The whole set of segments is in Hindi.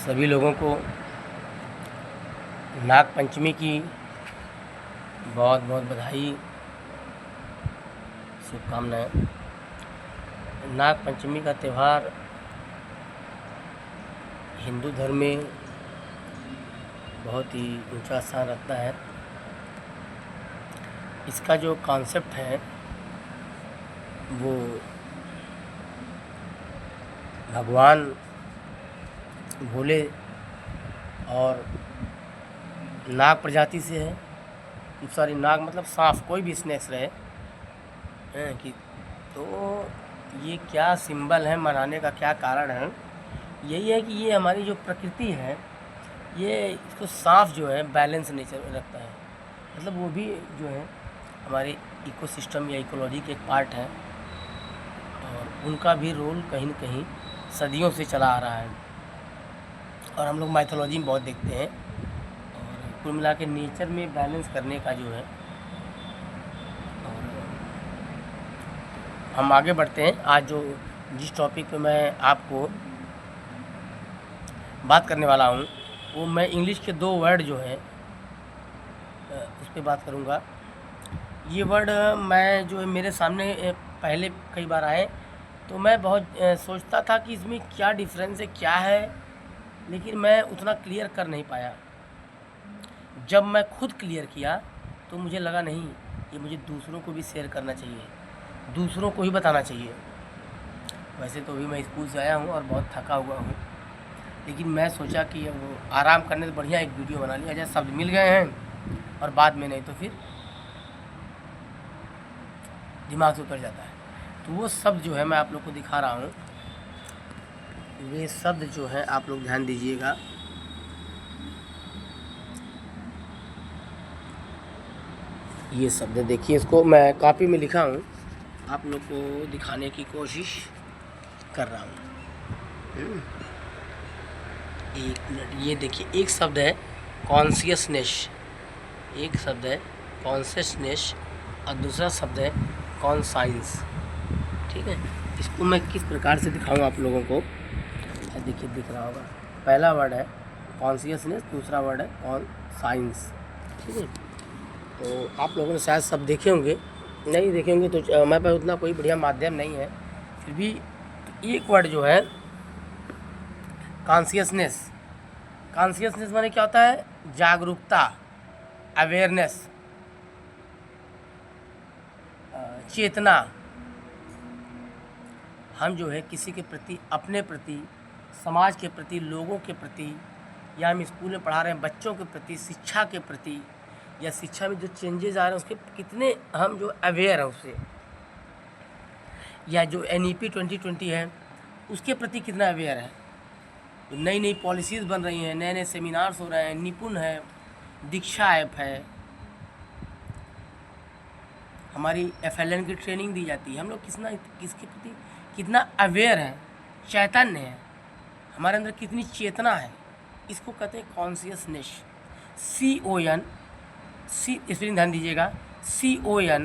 सभी लोगों को नाग पंचमी की बहुत बहुत बधाई, शुभकामनाएं। नाग पंचमी का त्यौहार हिंदू धर्म में बहुत ही ऊंचा स्थान रखता है। इसका जो कॉन्सेप्ट है वो भगवान भोले और नाग प्रजाति से है। सॉरी, नाग मतलब सांप, कोई भी स्नेक्स रहे हैं कि तो ये क्या सिंबल है, मनाने का क्या कारण है? यही है कि ये हमारी जो प्रकृति है, ये इसको सांप जो है बैलेंस नेचर में रखता है। मतलब वो भी जो है हमारे इकोसिस्टम या इकोलॉजी के एक पार्ट है और उनका भी रोल कहीं न कहीं सदियों से चला आ रहा है और हम लोग माइथोलॉजी में बहुत देखते हैं। और कुल मिला के नेचर में बैलेंस करने का जो है, और हम आगे बढ़ते हैं। आज जो जिस टॉपिक पे मैं आपको बात करने वाला हूँ वो मैं इंग्लिश के 2 वर्ड जो है उस पर बात करूँगा। ये वर्ड मैं जो है मेरे सामने पहले कई बार आए तो मैं बहुत सोचता था कि इसमें क्या डिफरेंस है, क्या है, लेकिन मैं उतना क्लियर कर नहीं पाया। जब मैं खुद क्लियर किया तो मुझे लगा नहीं, ये मुझे दूसरों को भी शेयर करना चाहिए, दूसरों को ही बताना चाहिए। वैसे तो अभी मैं स्कूल से आया हूँ और बहुत थका हुआ हूँ, लेकिन मैं सोचा कि वो आराम करने से बढ़िया एक वीडियो बना लिया जाए। शब्द मिल गए हैं और बाद में नहीं तो फिर दिमाग से उतर जाता है। तो वो शब्द जो है मैं आप लोग को दिखा रहा हूँ। वे शब्द जो है आप लोग ध्यान दीजिएगा। ये शब्द देखिए, इसको मैं कॉपी में लिखा हूँ, आप लोग को दिखाने की कोशिश कर रहा हूँ। एक मिनट, ये देखिए, एक शब्द है कॉन्शियसनेस, एक शब्द है कॉन्शियसनेस और दूसरा शब्द है कॉन्साइंस। ठीक है, इसको मैं किस प्रकार से दिखाऊं आप लोगों को? देखिए, दिख रहा होगा। पहला वर्ड है कॉन्शियसनेस, दूसरा वर्ड है कॉन्साइंस। ठीक है, तो आप लोगों ने शायद सब देखे होंगे, नहीं देखे होंगे तो हमारे पास उतना कोई बढ़िया माध्यम नहीं है, फिर भी तो एक वर्ड जो है कॉन्शियसनेस। कॉन्शियसनेस माने क्या होता है? जागरूकता, अवेयरनेस, चेतना। हम जो है किसी के प्रति, अपने प्रति, समाज के प्रति, लोगों के प्रति, या हम स्कूल में पढ़ा रहे हैं बच्चों के प्रति, शिक्षा के प्रति, या शिक्षा में जो चेंजेस आ रहे हैं उसके कितने हम जो अवेयर हैं उससे, या जो NEP 2020 है उसके प्रति कितना अवेयर है। नई नई पॉलिसीज़ बन रही हैं, नए नए सेमिनार्स हो रहे हैं, निपुण है, दीक्षा ऐप है, हमारी FLN की ट्रेनिंग दी जाती है। हम लोग किसके प्रति कितना अवेयर है, चैतन्य है, हमारे अंदर कितनी चेतना है, इसको कहते हैं कॉन्शियसनेस। CON, स्पेलिंग ध्यान दीजिएगा, CONSCIOUS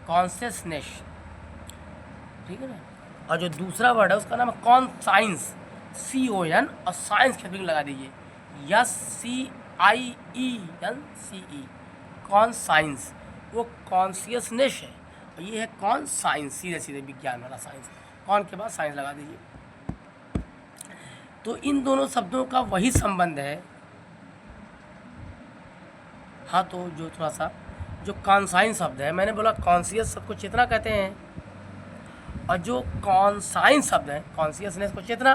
कॉन्शियसनेस। ठीक है ना। और जो दूसरा वर्ड है उसका नाम है कॉन्साइंस, CON और साइंस की स्पेलिंग लगा दीजिए, SCIENCE, कॉन्साइंस। वो कॉन्शियसनेस है और ये है कॉन्साइंस, सीधे सीधे विज्ञान वाला साइंस। कॉन के बाद साइंस लगा दीजिए। तो इन दोनों शब्दों का वही संबंध है। हाँ, तो जो थोड़ा सा जो कॉन्साइंस शब्द है, मैंने बोला कॉन्शियस शब्द को चेतना कहते हैं, और जो कॉन्साइंस शब्द है, कॉन्शियसनेस को चेतना,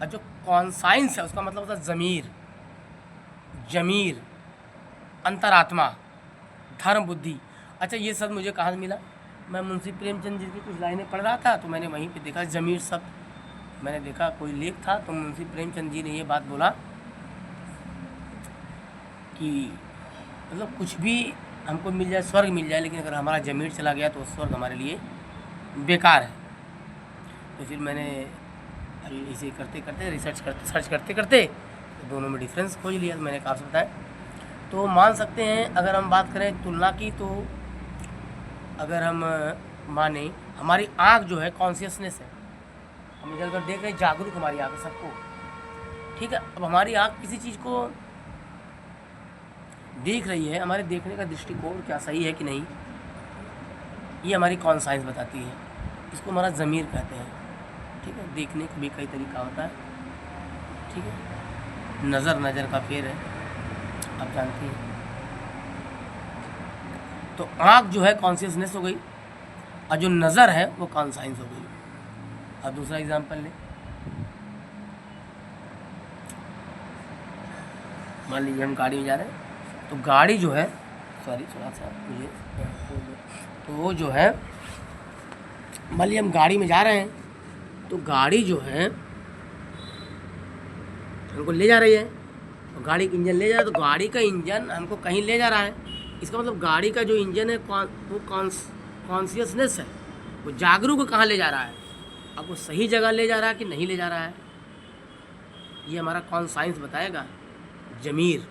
और जो कॉन्साइंस है उसका मतलब होता है ज़मीर, जमीर, अंतरात्मा, धर्म, बुद्धि। अच्छा, ये शब्द मुझे कहाँ से मिला? मैं मुंशी प्रेमचंद जी की कुछ लाइनें पढ़ रहा था तो मैंने वहीं पे देखा जमीर शब्द। मैंने देखा कोई लेख था तो मुंशी प्रेमचंद जी ने ये बात बोला कि मतलब कुछ भी हमको मिल जाए, स्वर्ग मिल जाए, लेकिन अगर हमारा जमीर चला गया तो स्वर्ग हमारे लिए बेकार है। तो फिर मैंने इसे करते करते सर्च करते करते तो दोनों में डिफरेंस खोज लिया। मैंने कहा आपसे बताया, तो मान सकते हैं अगर हम बात करें तुलना की, तो अगर हम माने हमारी आँख जो है कॉन्शियसनेस है, हम इधर उधर देख रहे हैं, जागरूक हमारी आँख है सबको, ठीक है। अब हमारी आँख किसी चीज़ को देख रही है, हमारे देखने का दृष्टिकोण क्या सही है कि नहीं, ये हमारी कॉन्साइंस बताती है। इसको हमारा ज़मीर कहते हैं, ठीक है। देखने का भी कई तरीका होता है, ठीक है। नज़र का फेर है, आप जानती हैं। तो आँख जो है कॉन्शियसनेस हो गई और जो नज़र है वो कॉन्साइंस हो गई। अब दूसरा एग्जांपल ले, मान लीजिए हम गाड़ी में जा रहे हैं, तो गाड़ी जो है, सॉरी थोड़ा सा मुझे, तो जो है मान लीजिए हम गाड़ी में जा रहे हैं, तो गाड़ी जो है हमको ले जा रही है, तो गाड़ी का इंजन ले जा रहा है, तो गाड़ी का इंजन हमको कहीं ले जा रहा है। इसका मतलब गाड़ी का जो इंजन है वो कॉन्शियसनेस है, वो जागरूक कहाँ ले जा रहा है, अब वो सही जगह ले जा रहा है कि नहीं ले जा रहा है, ये हमारा कॉन्साइंस बताएगा। ज़मीर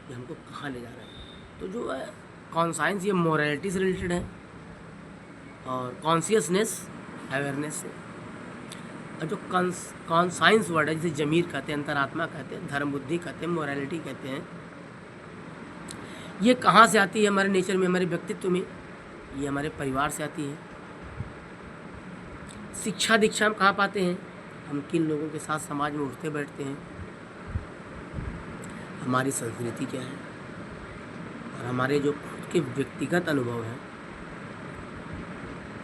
ये हमको कहाँ ले जा रहा है। तो जो है कॉन्साइंस ये मोरालिटी से रिलेटेड है और कॉन्शियसनेस अवेयरनेस से। और जो कॉन्साइंस वर्ड है, जिसे ज़मीर कहते हैं, अंतरात्मा कहते हैं, धर्म बुद्धि कहते हैं, मोरालिटी कहते हैं, ये कहाँ से आती है हमारे नेचर में, हमारे व्यक्तित्व में, ये हमारे परिवार से आती है। शिक्षा दीक्षा हम कहाँ पाते हैं, हम किन लोगों के साथ समाज में उठते बैठते हैं, हमारी संस्कृति क्या है, और हमारे जो खुद के व्यक्तिगत अनुभव हैं,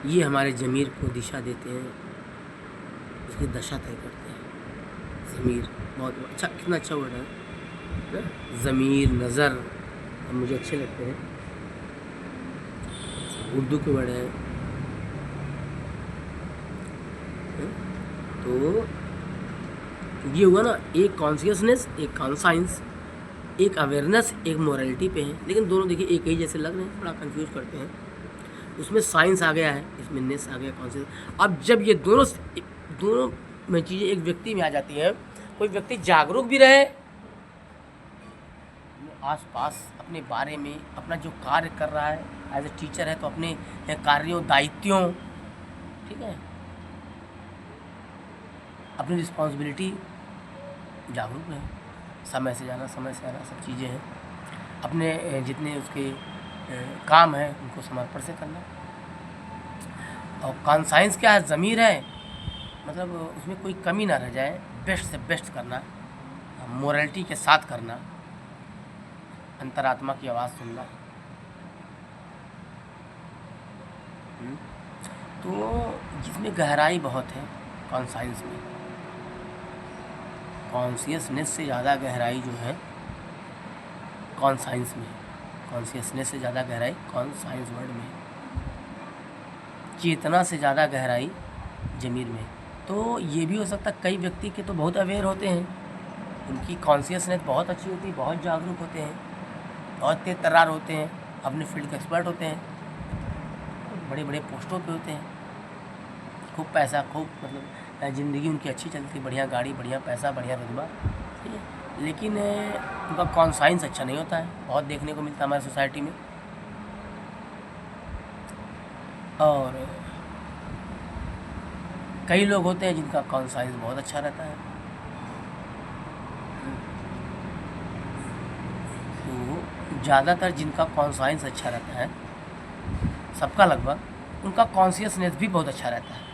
ये हमारे ज़मीर को दिशा देते हैं, उसकी दशा तय करते हैं। ज़मीर बहुत अच्छा, कितना अच्छा वर्ड है, ज़मीर, नज़र, मुझे अच्छे लगते हैं, उर्दू के वर्ड है। तो ये हुआ ना, एक कॉन्शियसनेस, एक कॉन्साइंस, एक अवेयरनेस, एक मोरालिटी पे है, लेकिन दोनों देखिए एक ही जैसे लग रहे हैं, थोड़ा कंफ्यूज करते हैं। उसमें साइंस आ गया है, इसमें नेस आ गया, कॉन्शियस। अब जब ये दोनों में चीज़ें एक व्यक्ति में आ जाती हैं, कोई व्यक्ति जागरूक भी रहे, आसपास अपने बारे में, अपना जो कार्य कर रहा है, एज ए टीचर है तो अपने कार्यों दायित्वों, ठीक है, अपनी रिस्पॉन्सिबिलिटी, जागरूक रहे, समय से जाना, समय से आना, सब चीज़ें हैं, अपने जितने उसके काम है उनको समर्पण से करना। और कॉन्साइंस क्या है, ज़मीर है, मतलब उसमें कोई कमी ना रह जाए, बेस्ट से बेस्ट करना, मोरालिटी के साथ करना, अंतरात्मा की आवाज़ सुनना। तो जिसमें गहराई बहुत है कॉन्साइंस में, कॉन्शियसनेस से ज़्यादा गहराई जो है कॉन्साइंस में, कॉन्शियसनेस से ज़्यादा गहराई कॉन्साइंस वर्ड में, चेतना से ज़्यादा गहराई ज़मीर में। तो ये भी हो सकता है, कई व्यक्ति के तो बहुत अवेयर होते हैं, उनकी कॉन्शियसनेस बहुत अच्छी होती है, बहुत जागरूक होते हैं, बहुत तेज तर्रार होते हैं, अपने फील्ड के एक्सपर्ट होते हैं, बड़े बड़े पोस्टों पे होते हैं, खूब पैसा, खूब मतलब ज़िंदगी उनकी अच्छी चलती, बढ़िया गाड़ी, बढ़िया पैसा, बढ़िया रुतबा, ठीक है, लेकिन उनका कॉन्साइंस अच्छा नहीं होता है, बहुत देखने को मिलता है हमारी सोसाइटी में। और कई लोग होते हैं जिनका कॉन्साइंस बहुत अच्छा रहता है, तो ज़्यादातर जिनका कॉन्साइंस अच्छा रहता है, सबका लगभग, उनका कॉन्शियसनेस भी बहुत अच्छा रहता है।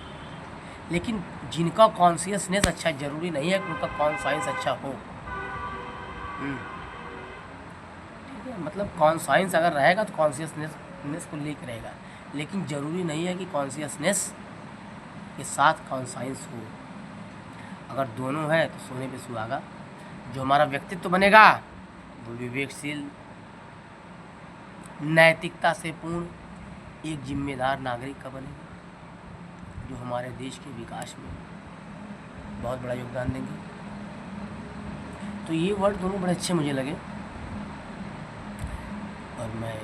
लेकिन जिनका कॉन्शियसनेस अच्छा, ज़रूरी नहीं है कि उनका कॉन्साइंस अच्छा हो, ठीक है, मतलब कॉन्साइंस अगर रहेगा तो कॉन्शियसनेस को लेकर रहेगा, लेकिन ज़रूरी नहीं है कि कॉन्शियसनेस के साथ कॉन्साइंस हो। अगर दोनों है तो सोने पे सुहागा। जो हमारा व्यक्तित्व बनेगा वो विवेकशील, नैतिकता से पूर्ण एक जिम्मेदार नागरिक का बनेगा, जो हमारे देश के विकास में बहुत बड़ा योगदान देंगे। तो ये वर्ड दोनों बड़े अच्छे मुझे लगे, और मैं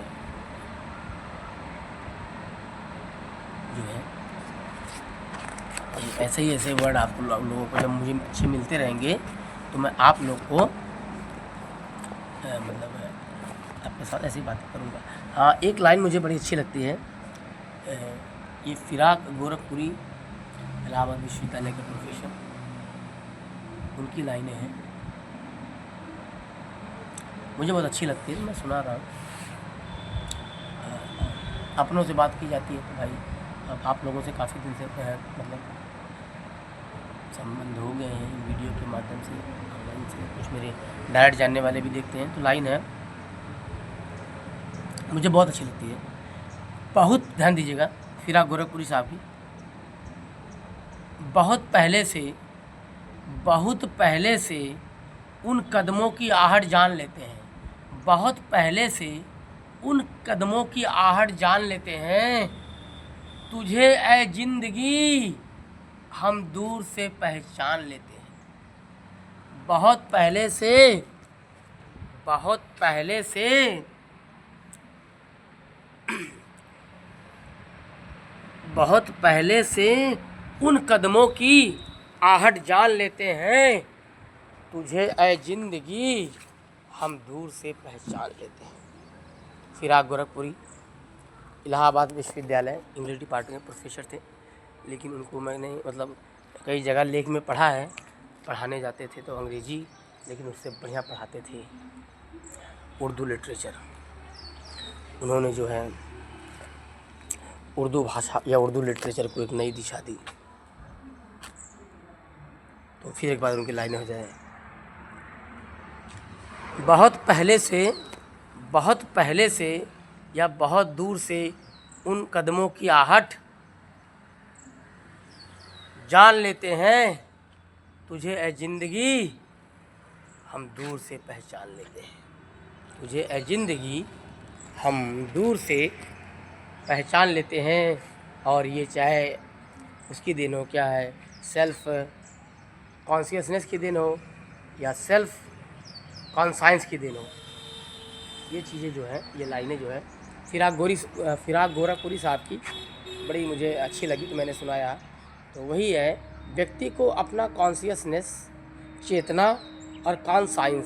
जो है ऐसे ही ऐसे वर्ड आप लोगों को जब मुझे अच्छे मिलते रहेंगे तो मैं आप लोग को मतलब आपके साथ ऐसी बातें करूँगा। हाँ, एक लाइन मुझे बड़ी अच्छी लगती है, ये फिराक गोरखपुरी इलाहाबाद विश्वविद्यालय के प्रोफेसर, उनकी लाइनें हैं, मुझे बहुत अच्छी लगती है। मैं सुना रहा हूँ। अपनों से बात की जाती है तो भाई अब आप लोगों से काफ़ी दिन से मतलब संबंध हो गए हैं वीडियो के माध्यम से, ऑनलाइन से, कुछ मेरे डायरेक्ट जानने वाले भी देखते हैं। तो लाइन है, मुझे बहुत अच्छी लगती है, बहुत ध्यान दीजिएगा। फिराक गोरखपुरी साहब की, बहुत पहले से उन कदमों की आहट जान लेते हैं, बहुत पहले से उन कदमों की आहट जान लेते हैं, तुझे ऐ जिंदगी हम दूर से पहचान लेते हैं। बहुत पहले से उन कदमों की आहट जान लेते हैं, तुझे ऐ जिंदगी हम दूर से पहचान लेते हैं। फिराक गोरखपुरी इलाहाबाद विश्वविद्यालय इंग्लिश डिपार्टमेंट में प्रोफेसर थे, लेकिन उनको मैंने मतलब कई जगह लेख में पढ़ा है। पढ़ाने जाते थे तो अंग्रेजी, लेकिन उससे बढ़िया पढ़ाते थे उर्दू लिटरेचर। उन्होंने जो है उर्दू भाषा या उर्दू लिटरेचर को एक नई दिशा दी। तो फिर एक बार उनकी लाइनें हो जाए। बहुत पहले से या बहुत दूर से उन कदमों की आहट जान लेते हैं, तुझे ऐ जिंदगी हम दूर से पहचान लेते हैं, तुझे ऐ जिंदगी हम दूर से पहचान लेते हैं। और ये चाहे उसकी दिन हो, क्या है, सेल्फ कॉन्शियसनेस की दिन हो या सेल्फ कॉन्साइंस की दिन हो, ये चीज़ें जो है, ये लाइनें जो है फिराक गोरखपुरी साहब की बड़ी मुझे अच्छी लगी, तो मैंने सुनाया। तो वही है, व्यक्ति को अपना कॉन्शियसनेस, चेतना और कॉन्साइंस,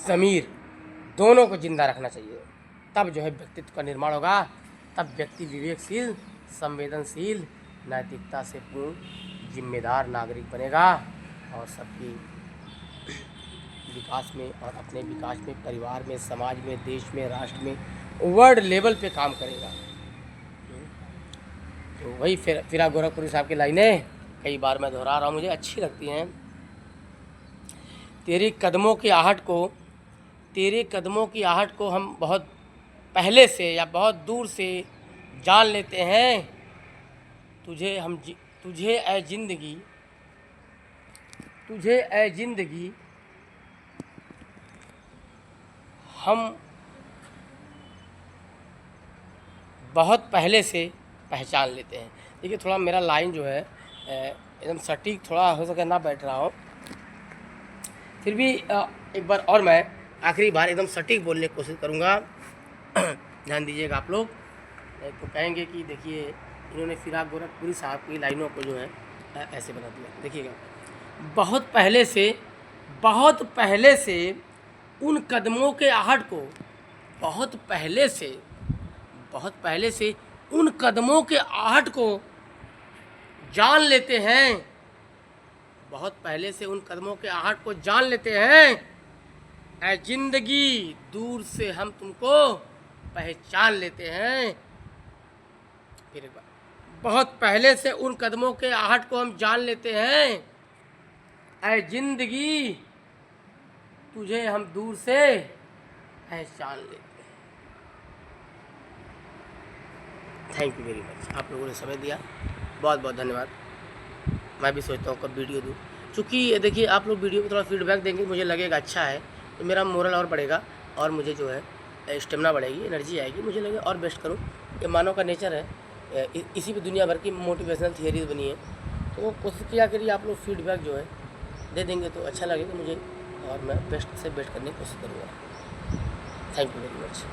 ज़मीर दोनों को जिंदा रखना चाहिए, तब जो है व्यक्तित्व का निर्माण होगा। तब व्यक्ति विवेकशील, संवेदनशील, नैतिकता से पूर्ण जिम्मेदार नागरिक बनेगा और सबकी विकास में और अपने विकास में, परिवार में, समाज में, देश में, राष्ट्र में, वर्ल्ड लेवल पे काम करेगा। तो वही फिराक गोरखपुरी साहब की लाइनें कई बार मैं दोहरा रहा हूँ, मुझे अच्छी लगती हैं। तेरे कदमों की आहट को हम बहुत पहले से या बहुत दूर से जान लेते हैं, तुझे ऐ जिंदगी हम बहुत पहले से पहचान लेते हैं। देखिए थोड़ा मेरा लाइन जो है एकदम सटीक थोड़ा हो सके ना बैठ रहा हो, फिर भी एक बार और मैं आखिरी बार एकदम सटीक बोलने की कोशिश करूँगा। ध्यान दीजिएगा आप लोग, तो कहेंगे कि देखिए इन्होंने फिराक गोरखपुरी साहब की लाइनों को जो है ऐसे बना दिया। देखिएगा, बहुत पहले से उन कदमों के आहट को, बहुत पहले से उन कदमों के आहट को जान लेते हैं, बहुत पहले से उन कदमों के आहट को जान लेते हैं, ऐ जिंदगी दूर से हम तुमको पहचान लेते हैं। फिर एक बार, बहुत पहले से उन कदमों के आहट को हम जान लेते हैं, ऐ जिंदगी तुझे हम दूर से पहचान लेते हैं। थैंक यू वेरी मच, आप लोगों ने समय दिया, बहुत बहुत धन्यवाद। मैं भी सोचता हूँ कब वीडियो दूँ, चूँकि देखिए आप लोग वीडियो को थोड़ा फीडबैक देंगे, मुझे लगेगा अच्छा है तो मेरा मोरल और बढ़ेगा और मुझे जो है स्टेमिना बढ़ेगी, एनर्जी आएगी, मुझे लगे और बेस्ट करूँ। ये मानव का नेचर है, इसी पे दुनिया भर की मोटिवेशनल थियरीज बनी है। तो वो कोशिश किया करिए आप लोग फीडबैक जो है दे देंगे तो अच्छा लगेगा मुझे, और मैं बेस्ट से बेस्ट करने की कोशिश करूँगा। Thank you very much.